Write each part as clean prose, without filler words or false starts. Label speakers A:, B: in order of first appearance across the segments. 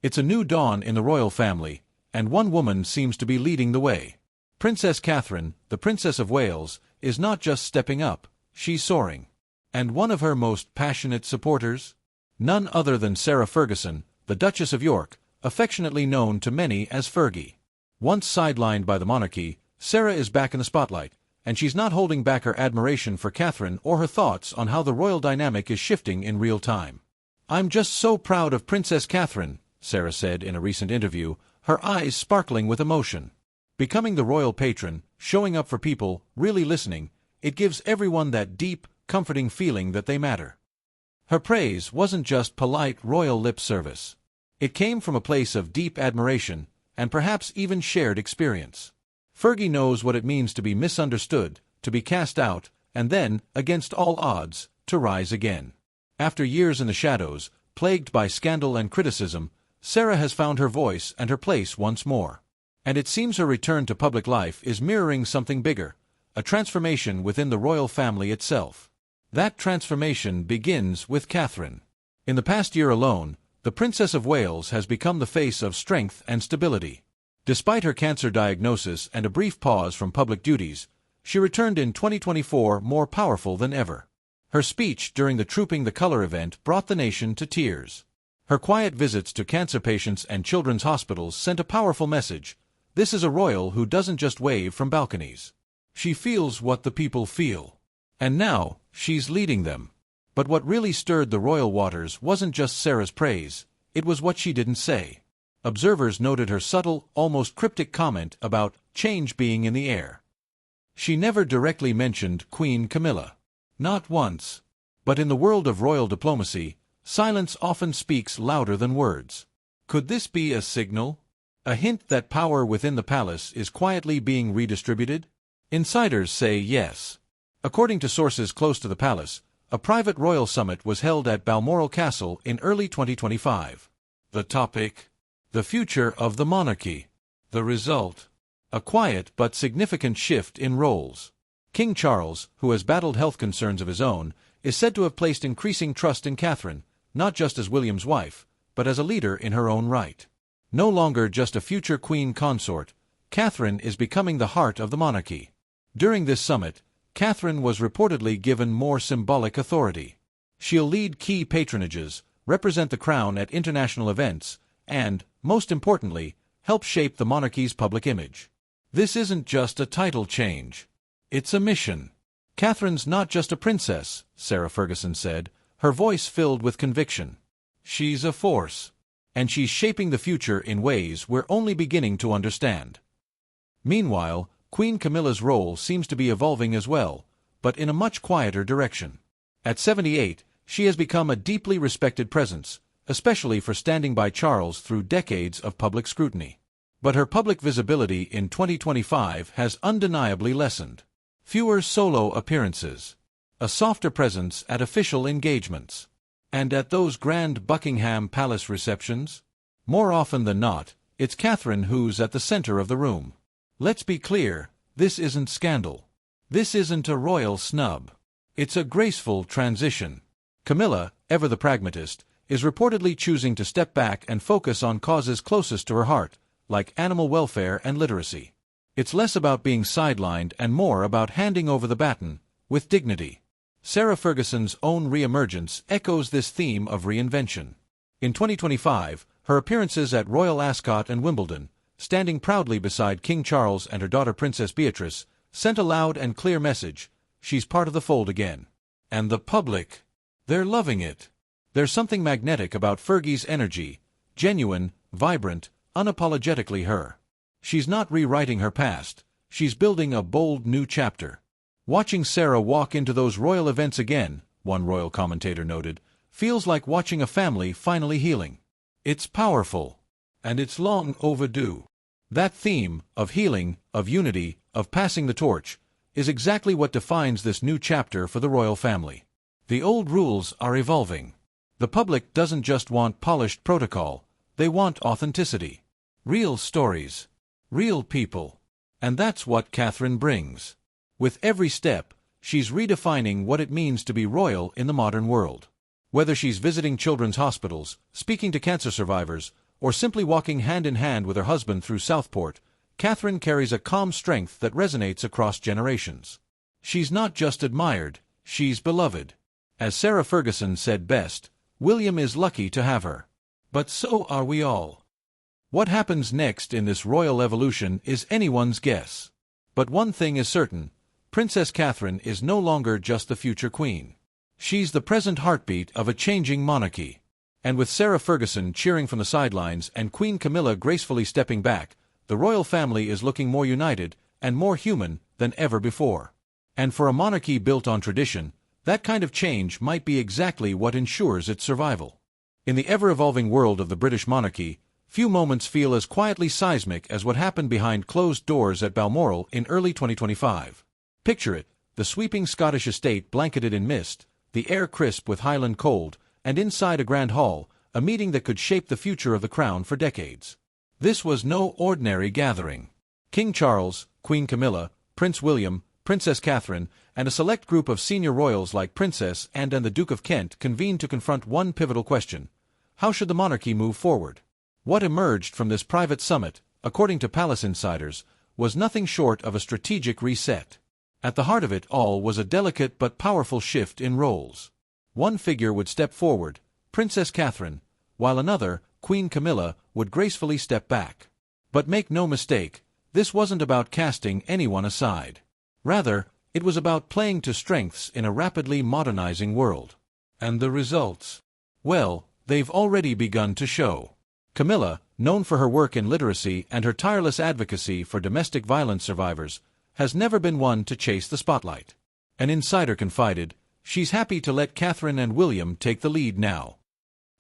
A: It's a new dawn in the royal family, and one woman seems to be leading the way. Princess Catherine, the Princess of Wales, is not just stepping up, she's soaring. And one of her most passionate supporters? None other than Sarah Ferguson, the Duchess of York, affectionately known to many as Fergie. Once sidelined by the monarchy, Sarah is back in the spotlight, and she's not holding back her admiration for Catherine or her thoughts on how the royal dynamic is shifting in real time. "I'm just so proud of Princess Catherine," Sarah said in a recent interview, her eyes sparkling with emotion. Becoming the royal patron, showing up for people, really listening, it gives everyone that deep, comforting feeling that they matter. Her praise wasn't just polite royal lip service. It came from a place of deep admiration, and perhaps even shared experience. Fergie knows what it means to be misunderstood, to be cast out, and then, against all odds, to rise again. After years in the shadows, plagued by scandal and criticism, Sarah has found her voice and her place once more. And it seems her return to public life is mirroring something bigger, a transformation within the royal family itself. That transformation begins with Catherine. In the past year alone, the Princess of Wales has become the face of strength and stability. Despite her cancer diagnosis and a brief pause from public duties, she returned in 2024 more powerful than ever. Her speech during the Trooping the Colour event brought the nation to tears. Her quiet visits to cancer patients and children's hospitals sent a powerful message. This is a royal who doesn't just wave from balconies. She feels what the people feel. And now, she's leading them. But what really stirred the royal waters wasn't just Sarah's praise, it was what she didn't say. Observers noted her subtle, almost cryptic comment about change being in the air. She never directly mentioned Queen Camilla. Not once. But in the world of royal diplomacy, silence often speaks louder than words. Could this be a signal? A hint that power within the palace is quietly being redistributed? Insiders say yes. According to sources close to the palace, a private royal summit was held at Balmoral Castle in early 2025. The topic? The future of the monarchy. The result? A quiet but significant shift in roles. King Charles, who has battled health concerns of his own, is said to have placed increasing trust in Catherine, not just as William's wife, but as a leader in her own right. No longer just a future queen consort, Catherine is becoming the heart of the monarchy. During this summit, Catherine was reportedly given more symbolic authority. She'll lead key patronages, represent the crown at international events, and, most importantly, help shape the monarchy's public image. This isn't just a title change. It's a mission. Catherine's not just a princess, Sarah Ferguson said, her voice filled with conviction. She's a force. And she's shaping the future in ways we're only beginning to understand. Meanwhile, Queen Camilla's role seems to be evolving as well, but in a much quieter direction. At 78, she has become a deeply respected presence, especially for standing by Charles through decades of public scrutiny. But her public visibility in 2025 has undeniably lessened. Fewer solo appearances. A softer presence at official engagements. And at those grand Buckingham Palace receptions? More often than not, it's Catherine who's at the center of the room. Let's be clear, this isn't scandal. This isn't a royal snub. It's a graceful transition. Camilla, ever the pragmatist, is reportedly choosing to step back and focus on causes closest to her heart, like animal welfare and literacy. It's less about being sidelined and more about handing over the baton, with dignity. Sarah Ferguson's own re-emergence echoes this theme of reinvention. In 2025, her appearances at Royal Ascot and Wimbledon, standing proudly beside King Charles and her daughter Princess Beatrice, sent a loud and clear message: she's part of the fold again. And the public, they're loving it. There's something magnetic about Fergie's energy, genuine, vibrant, unapologetically her. She's not rewriting her past, she's building a bold new chapter. Watching Sarah walk into those royal events again, one royal commentator noted, feels like watching a family finally healing. It's powerful. And it's long overdue. That theme, of healing, of unity, of passing the torch, is exactly what defines this new chapter for the royal family. The old rules are evolving. The public doesn't just want polished protocol, they want authenticity. Real stories. Real people. And that's what Catherine brings. With every step, she's redefining what it means to be royal in the modern world. Whether she's visiting children's hospitals, speaking to cancer survivors, or simply walking hand in hand with her husband through Southport, Catherine carries a calm strength that resonates across generations. She's not just admired, she's beloved. As Sarah Ferguson said best, William is lucky to have her. But so are we all. What happens next in this royal evolution is anyone's guess. But one thing is certain, Princess Catherine is no longer just the future queen. She's the present heartbeat of a changing monarchy. And with Sarah Ferguson cheering from the sidelines and Queen Camilla gracefully stepping back, the royal family is looking more united and more human than ever before. And for a monarchy built on tradition, that kind of change might be exactly what ensures its survival. In the ever-evolving world of the British monarchy, few moments feel as quietly seismic as what happened behind closed doors at Balmoral in early 2025. Picture it, the sweeping Scottish estate blanketed in mist, the air crisp with Highland cold, and inside a grand hall, a meeting that could shape the future of the crown for decades. This was no ordinary gathering. King Charles, Queen Camilla, Prince William, Princess Catherine, and a select group of senior royals like Princess Anne and the Duke of Kent convened to confront one pivotal question: how should the monarchy move forward? What emerged from this private summit, according to palace insiders, was nothing short of a strategic reset. At the heart of it all was a delicate but powerful shift in roles. One figure would step forward, Princess Catherine, while another, Queen Camilla, would gracefully step back. But make no mistake, this wasn't about casting anyone aside. Rather, it was about playing to strengths in a rapidly modernizing world. And the results? Well, they've already begun to show. Camilla, known for her work in literacy and her tireless advocacy for domestic violence survivors, has never been one to chase the spotlight. An insider confided, she's happy to let Catherine and William take the lead now.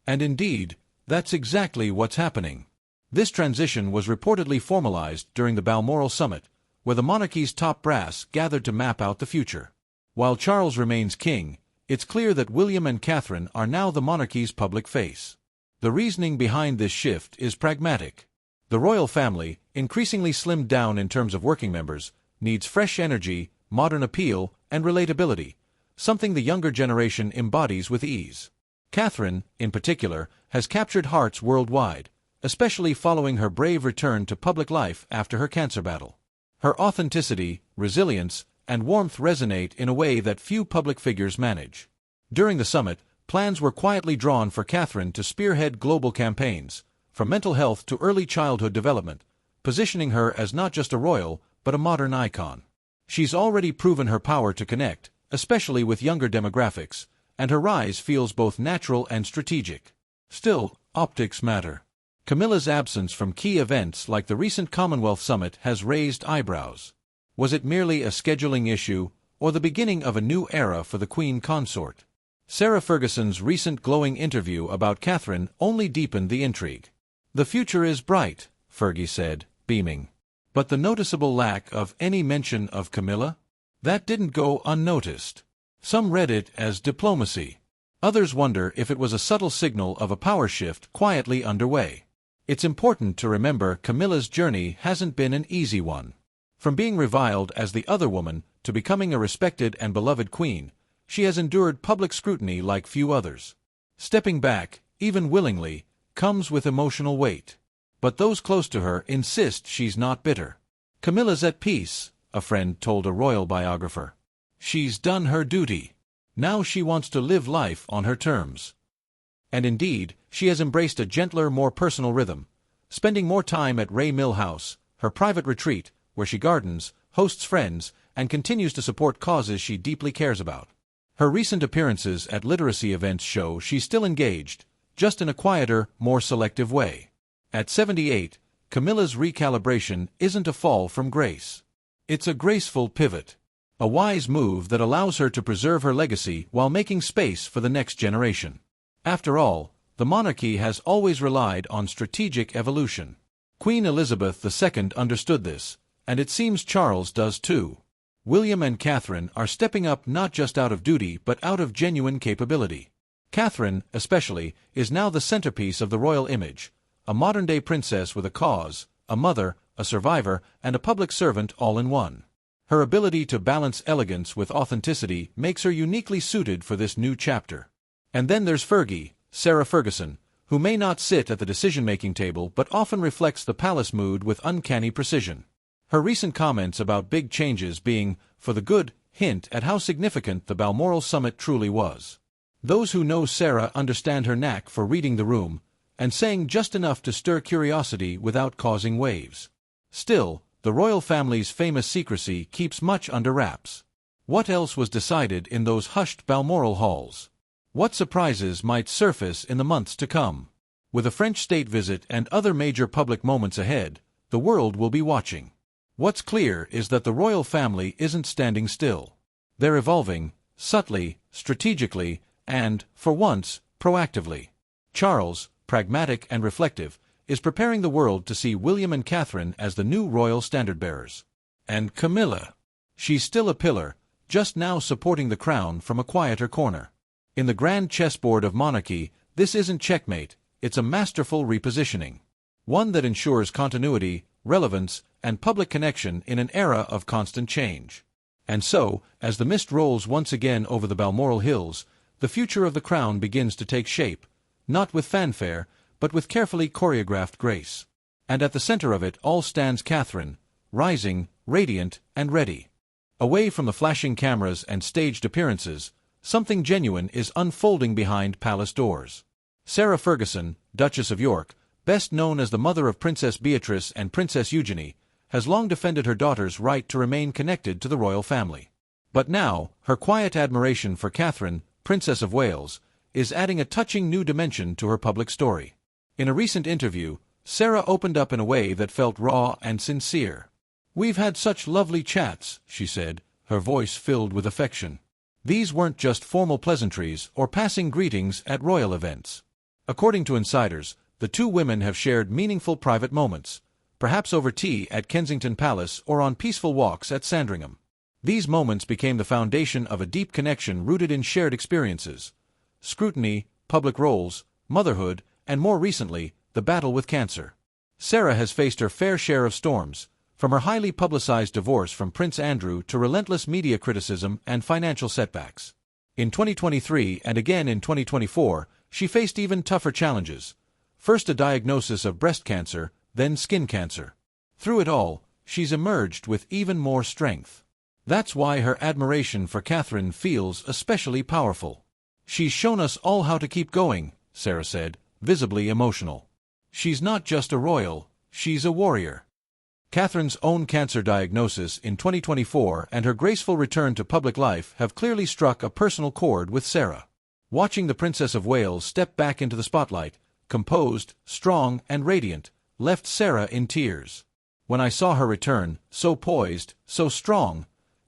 A: And indeed, that's exactly what's happening. This transition was reportedly formalized during the Balmoral Summit, where the monarchy's top brass gathered to map out the future. While Charles remains king, it's clear that William and Catherine are now the monarchy's public face. The reasoning behind this shift is pragmatic. The royal family, increasingly slimmed down in terms of working members, needs fresh energy, modern appeal, and relatability, something the younger generation embodies with ease. Catherine, in particular, has captured hearts worldwide, especially following her brave return to public life after her cancer battle. Her authenticity, resilience, and warmth resonate in a way that few public figures manage. During the summit, plans were quietly drawn for Catherine to spearhead global campaigns, from mental health to early childhood development, positioning her as not just a royal, but a modern icon. She's already proven her power to connect, especially with younger demographics, and her rise feels both natural and strategic. Still, optics matter. Camilla's absence from key events like the recent Commonwealth Summit has raised eyebrows. Was it merely a scheduling issue, or the beginning of a new era for the Queen Consort? Sarah Ferguson's recent glowing interview about Catherine only deepened the intrigue. "The future is bright," Fergie said, beaming. But the noticeable lack of any mention of Camilla? That didn't go unnoticed. Some read it as diplomacy. Others wonder if it was a subtle signal of a power shift quietly underway. It's important to remember Camilla's journey hasn't been an easy one. From being reviled as the other woman to becoming a respected and beloved queen, she has endured public scrutiny like few others. Stepping back, even willingly, comes with emotional weight. But those close to her insist she's not bitter. "Camilla's at peace," a friend told a royal biographer. "She's done her duty. Now she wants to live life on her terms." And indeed, she has embraced a gentler, more personal rhythm, spending more time at Ray Mill House, her private retreat, where she gardens, hosts friends, and continues to support causes she deeply cares about. Her recent appearances at literacy events show she's still engaged, just in a quieter, more selective way. At 78, Camilla's recalibration isn't a fall from grace. It's a graceful pivot. A wise move that allows her to preserve her legacy while making space for the next generation. After all, the monarchy has always relied on strategic evolution. Queen Elizabeth II understood this, and it seems Charles does too. William and Catherine are stepping up not just out of duty but out of genuine capability. Catherine, especially, is now the centerpiece of the royal image, a modern-day princess with a cause, a mother, a survivor, and a public servant all in one. Her ability to balance elegance with authenticity makes her uniquely suited for this new chapter. And then there's Fergie, Sarah Ferguson, who may not sit at the decision-making table but often reflects the palace mood with uncanny precision. Her recent comments about big changes being, for the good, hint at how significant the Balmoral summit truly was. Those who know Sarah understand her knack for reading the room, and saying just enough to stir curiosity without causing waves. Still, the royal family's famous secrecy keeps much under wraps. What else was decided in those hushed Balmoral halls? What surprises might surface in the months to come? With a French state visit and other major public moments ahead, the world will be watching. What's clear is that the royal family isn't standing still. They're evolving, subtly, strategically, and, for once, proactively. Charles, pragmatic and reflective, is preparing the world to see William and Catherine as the new royal standard-bearers. And Camilla. She's still a pillar, just now supporting the crown from a quieter corner. In the grand chessboard of monarchy, this isn't checkmate, it's a masterful repositioning. One that ensures continuity, relevance, and public connection in an era of constant change. And so, as the mist rolls once again over the Balmoral hills, the future of the crown begins to take shape, not with fanfare, but with carefully choreographed grace. And at the center of it all stands Catherine, rising, radiant, and ready. Away from the flashing cameras and staged appearances, something genuine is unfolding behind palace doors. Sarah Ferguson, Duchess of York, best known as the mother of Princess Beatrice and Princess Eugenie, has long defended her daughter's right to remain connected to the royal family. But now, her quiet admiration for Catherine, Princess of Wales, is adding a touching new dimension to her public story. In a recent interview, Sarah opened up in a way that felt raw and sincere. "We've had such lovely chats," she said, her voice filled with affection. These weren't just formal pleasantries or passing greetings at royal events. According to insiders, the two women have shared meaningful private moments, perhaps over tea at Kensington Palace or on peaceful walks at Sandringham. These moments became the foundation of a deep connection rooted in shared experiences: scrutiny, public roles, motherhood, and more recently, the battle with cancer. Sarah has faced her fair share of storms, from her highly publicized divorce from Prince Andrew to relentless media criticism and financial setbacks. In 2023 and again in 2024, she faced even tougher challenges. First a diagnosis of breast cancer, then skin cancer. Through it all, she's emerged with even more strength. That's why her admiration for Catherine feels especially powerful. "She's shown us all how to keep going," Sarah said, visibly emotional. "She's not just a royal, she's a warrior." Catherine's own cancer diagnosis in 2024 and her graceful return to public life have clearly struck a personal chord with Sarah. Watching the Princess of Wales step back into the spotlight, composed, strong, and radiant, left Sarah in tears. "When I saw her return, so poised, so strong,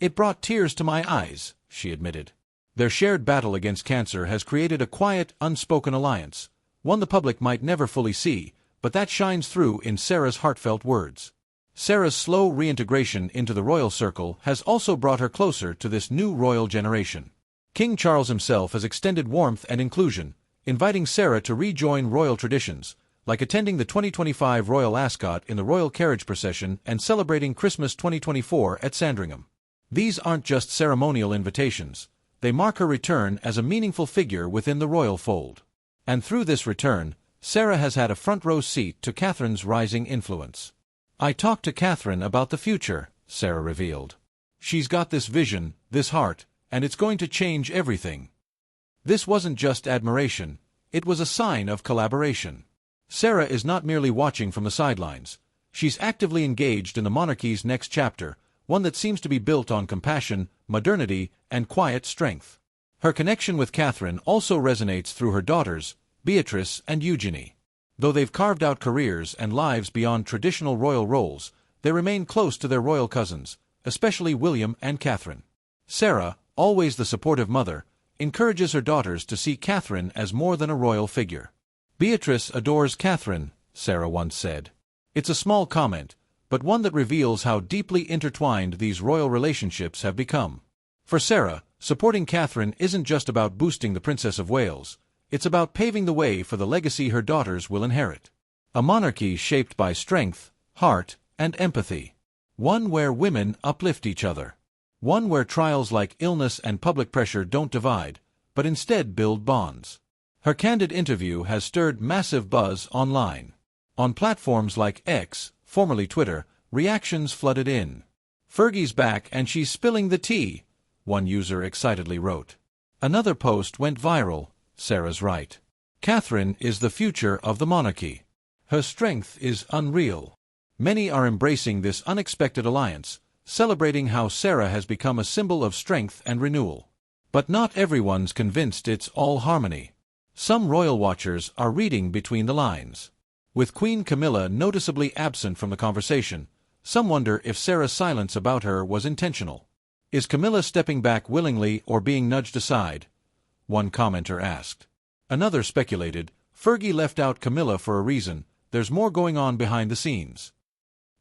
A: it brought tears to my eyes," she admitted. Their shared battle against cancer has created a quiet, unspoken alliance, one the public might never fully see, but that shines through in Sarah's heartfelt words. Sarah's slow reintegration into the royal circle has also brought her closer to this new royal generation. King Charles himself has extended warmth and inclusion, inviting Sarah to rejoin royal traditions, like attending the 2025 Royal Ascot in the royal carriage procession and celebrating Christmas 2024 at Sandringham. These aren't just ceremonial invitations, they mark her return as a meaningful figure within the royal fold. And through this return, Sarah has had a front-row seat to Catherine's rising influence. "I talked to Catherine about the future," Sarah revealed. "She's got this vision, this heart, and it's going to change everything." This wasn't just admiration, it was a sign of collaboration. Sarah is not merely watching from the sidelines. She's actively engaged in the monarchy's next chapter, one that seems to be built on compassion, modernity, and quiet strength. Her connection with Catherine also resonates through her daughters, Beatrice and Eugenie. Though they've carved out careers and lives beyond traditional royal roles, they remain close to their royal cousins, especially William and Catherine. Sarah, always the supportive mother, encourages her daughters to see Catherine as more than a royal figure. "Beatrice adores Catherine," Sarah once said. It's a small comment, but one that reveals how deeply intertwined these royal relationships have become. For Sarah, supporting Catherine isn't just about boosting the Princess of Wales, it's about paving the way for the legacy her daughters will inherit. A monarchy shaped by strength, heart, and empathy. One where women uplift each other. One where trials like illness and public pressure don't divide, but instead build bonds. Her candid interview has stirred massive buzz online. On platforms like X, formerly Twitter, reactions flooded in. "Fergie's back and she's spilling the tea," one user excitedly wrote. Another post went viral, "Sarah's right. Catherine is the future of the monarchy. Her strength is unreal." Many are embracing this unexpected alliance, celebrating how Sarah has become a symbol of strength and renewal. But not everyone's convinced it's all harmony. Some royal watchers are reading between the lines. With Queen Camilla noticeably absent from the conversation, some wonder if Sarah's silence about her was intentional. Is Camilla stepping back willingly or being nudged aside? One commenter asked. Another speculated, Fergie left out Camilla for a reason, there's more going on behind the scenes.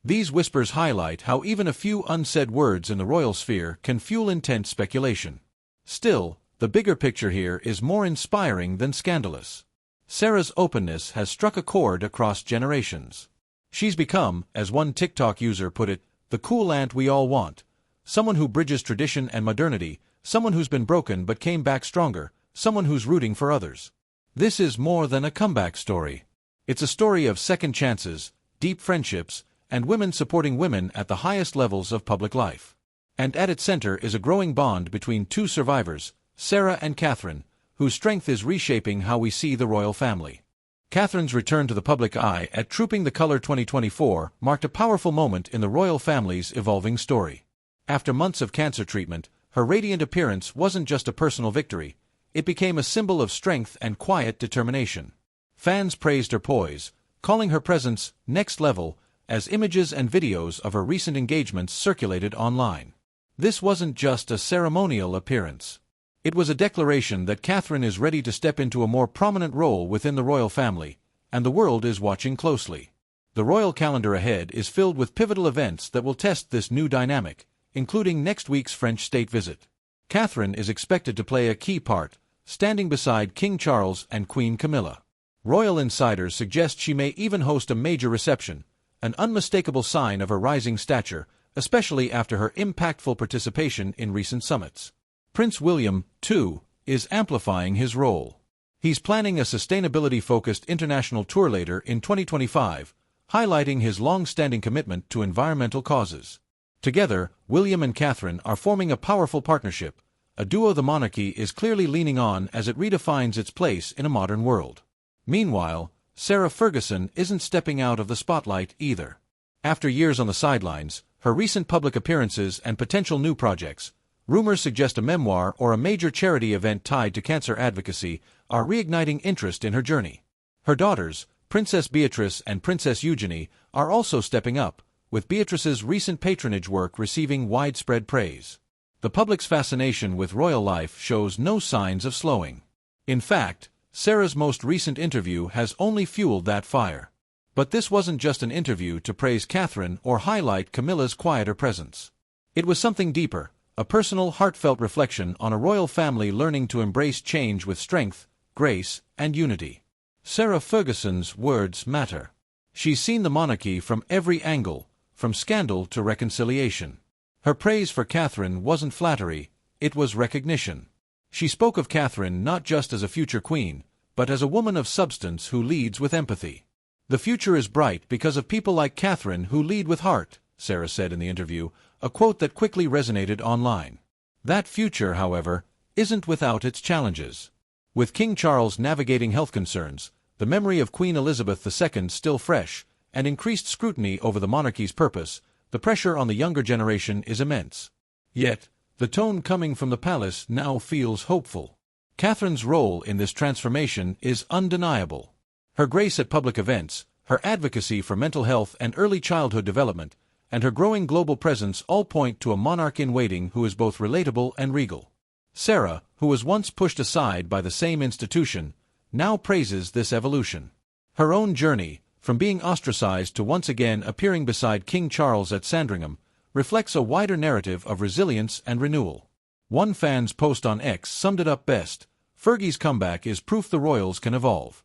A: These whispers highlight how even a few unsaid words in the royal sphere can fuel intense speculation. Still, the bigger picture here is more inspiring than scandalous. Sarah's openness has struck a chord across generations. She's become, as one TikTok user put it, the cool aunt we all want. Someone who bridges tradition and modernity, someone who's been broken but came back stronger, someone who's rooting for others. This is more than a comeback story. It's a story of second chances, deep friendships, and women supporting women at the highest levels of public life. And at its center is a growing bond between two survivors, Sarah and Catherine, whose strength is reshaping how we see the royal family. Catherine's return to the public eye at Trooping the Colour 2024 marked a powerful moment in the royal family's evolving story. After months of cancer treatment, her radiant appearance wasn't just a personal victory, it became a symbol of strength and quiet determination. Fans praised her poise, calling her presence next level, as images and videos of her recent engagements circulated online. This wasn't just a ceremonial appearance. It was a declaration that Catherine is ready to step into a more prominent role within the royal family, and the world is watching closely. The royal calendar ahead is filled with pivotal events that will test this new dynamic, including next week's French state visit. Catherine is expected to play a key part, standing beside King Charles and Queen Camilla. Royal insiders suggest she may even host a major reception, an unmistakable sign of her rising stature, especially after her impactful participation in recent summits. Prince William, too, is amplifying his role. He's planning a sustainability-focused international tour later in 2025, highlighting his long-standing commitment to environmental causes. Together, William and Catherine are forming a powerful partnership, a duo the monarchy is clearly leaning on as it redefines its place in a modern world. Meanwhile, Sarah Ferguson isn't stepping out of the spotlight either. After years on the sidelines, her recent public appearances and potential new projects, rumors suggest a memoir or a major charity event tied to cancer advocacy, are reigniting interest in her journey. Her daughters, Princess Beatrice and Princess Eugenie, are also stepping up, with Beatrice's recent patronage work receiving widespread praise. The public's fascination with royal life shows no signs of slowing. In fact, Sarah's most recent interview has only fueled that fire. But this wasn't just an interview to praise Catherine or highlight Camilla's quieter presence. It was something deeper, a personal, heartfelt reflection on a royal family learning to embrace change with strength, grace, and unity. Sarah Ferguson's words matter. She's seen the monarchy from every angle, from scandal to reconciliation. Her praise for Catherine wasn't flattery, it was recognition. She spoke of Catherine not just as a future queen, but as a woman of substance who leads with empathy. "The future is bright because of people like Catherine who lead with heart," Sarah said in the interview, a quote that quickly resonated online. That future, however, isn't without its challenges. With King Charles navigating health concerns, the memory of Queen Elizabeth II still fresh, and increased scrutiny over the monarchy's purpose, the pressure on the younger generation is immense. Yet, the tone coming from the palace now feels hopeful. Catherine's role in this transformation is undeniable. Her grace at public events, her advocacy for mental health and early childhood development, and her growing global presence all point to a monarch in waiting who is both relatable and regal. Sarah, who was once pushed aside by the same institution, now praises this evolution. Her own journey, from being ostracized to once again appearing beside King Charles at Sandringham, reflects a wider narrative of resilience and renewal. One fan's post on X summed it up best: Fergie's comeback is proof the royals can evolve.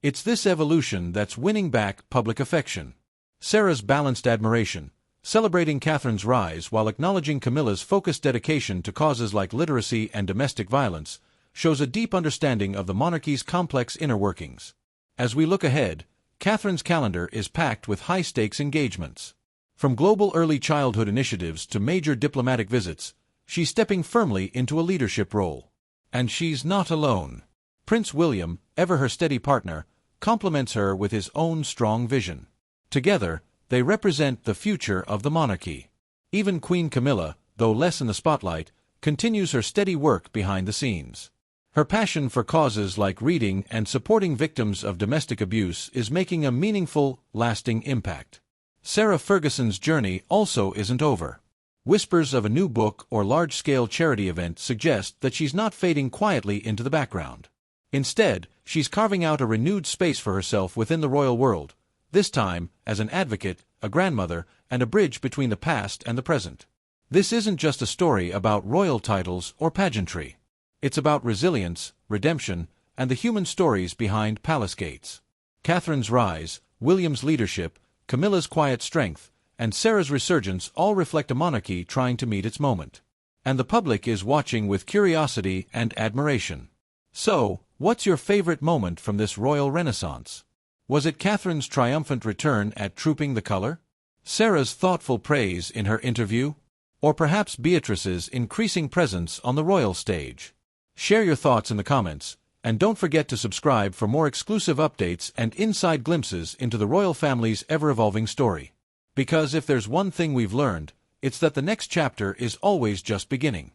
A: It's this evolution that's winning back public affection. Sarah's balanced admiration, celebrating Catherine's rise while acknowledging Camilla's focused dedication to causes like literacy and domestic violence, shows a deep understanding of the monarchy's complex inner workings. As we look ahead, Catherine's calendar is packed with high-stakes engagements. From global early childhood initiatives to major diplomatic visits, she's stepping firmly into a leadership role. And she's not alone. Prince William, ever her steady partner, complements her with his own strong vision. Together, they represent the future of the monarchy. Even Queen Camilla, though less in the spotlight, continues her steady work behind the scenes. Her passion for causes like reading and supporting victims of domestic abuse is making a meaningful, lasting impact. Sarah Ferguson's journey also isn't over. Whispers of a new book or large-scale charity event suggest that she's not fading quietly into the background. Instead, she's carving out a renewed space for herself within the royal world, this time as an advocate, a grandmother, and a bridge between the past and the present. This isn't just a story about royal titles or pageantry. It's about resilience, redemption, and the human stories behind palace gates. Catherine's rise, William's leadership, Camilla's quiet strength, and Sarah's resurgence all reflect a monarchy trying to meet its moment. And the public is watching with curiosity and admiration. So, what's your favorite moment from this royal renaissance? Was it Catherine's triumphant return at Trooping the Color? Sarah's thoughtful praise in her interview? Or perhaps Beatrice's increasing presence on the royal stage? Share your thoughts in the comments, and don't forget to subscribe for more exclusive updates and inside glimpses into the royal family's ever-evolving story. Because if there's one thing we've learned, it's that the next chapter is always just beginning.